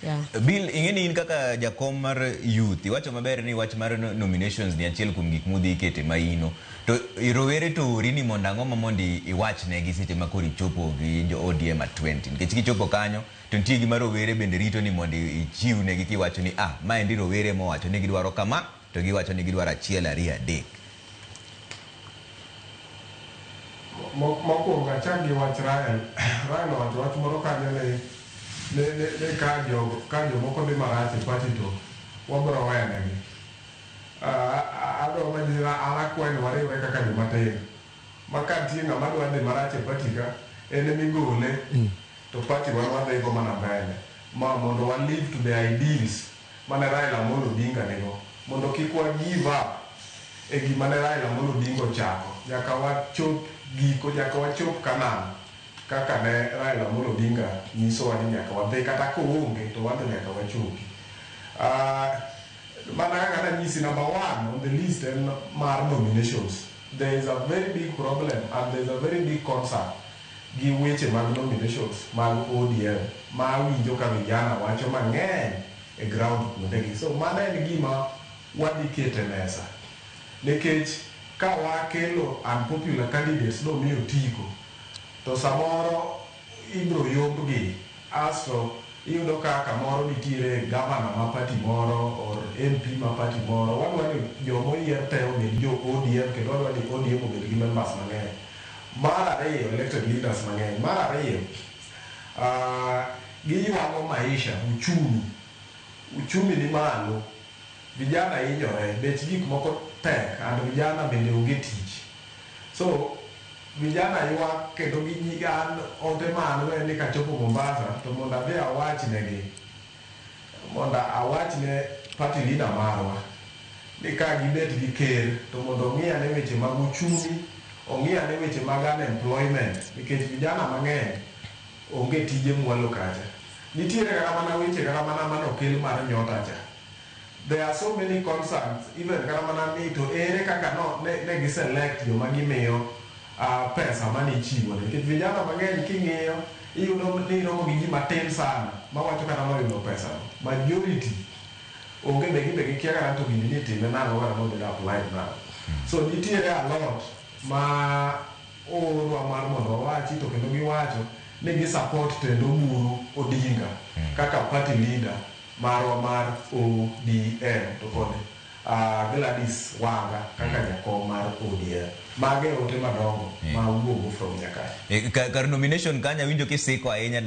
Bill ingeni in kaka jakom mar youth iwacho maber ni wach mar nominations ni achiel kuom gik mudhi ikete maino to rowere to rini mondo ang'o ma mondi iwach ne gi seche ma koro ichopo gi jo ODM at 20 nikech kichopo kanyo to nitie gima rowere bende rito ni mondo ichiw ne gi kiwacho ni ma endi rowere mowacho ni gidwaro kama to giwacho ni gidwaro achiel ariyo adek. Mokuongo achak gi wach Raila wacho wach moro kanyo ne ka jomoko dhi marach e party to wabiro wenegi. Adwa manira an akwayo ni wariwre kaka joma tin ma ka nitie ng'ama dwa dhi marach e party ka en migole to party wan wadhigo mana mbele mondo wa live to the ideals mane Raila Amolo Odinga nigo mondo kik wa give up e gima ne Raila Amolo Odinga ochako nyaka wachop giko nyaka wachop Kanaan kaka ne Raila Amolo Odinga nyisowa ni nyaka wadhi kata koonge to wadhi nyaka wachopi. Mana kaka nanyisi number 1 on the list en mar nominations. There is a very big problem and there is a very big concern gi weche mag nominations mag ODM ma winjo ka vijana wacho mang'eny e ground kuondegi. So mana en gima wadhi kete mesa nikech ka wakelo unpopular candidates no miyo tiko to samoro ibro yombgi asto iyudo ka kamoro nitiere gavana ma party moro or MP ma party moro wadwa ni jomo yier te obed jo ODM kendo wadwa ni ODM obed gi members mang'eny. Mar ariyo elected leaders mang'eny. Mar ariyo giywago maisha uchumi ni malo vijana hinyore bech gik moko tek and vijana bende onge tich. So vijana ywak kendo ginyigan ote man ni kachopo Mombasa to mondo adhi awach ne party leader marwa ni ka gibet gi ker to mondo ong'i ane weche mag uchumi ong'i ane weche mag unemployment nikech vijana mang'eny onge tije mwalo kacha. Nitiere kata mana weche kata mana manokel mar nyota cha. There are so many concerns even kata mana ni to ere kaka ne giselect joma gimiyo pesa mani chiwo nikech vijana mang'eny king'iyo iyudo ni romo gi gima tin sana mawacho kata noyudo pesa majority onge be gikia kata to gini nitime nang'o kata mobedo applied nang'o. So nitiere a lot ma orwa mar mondo wawachi to kendo giwacho ni gisupport tendo Buru Odinga kaka party leader marwa mar ODM to kod Gladys Wanga kaka jakom mar ODM mage ote madongo ma wuogo from Nyakach. Kar nomination kanya winjo kisiko ahinya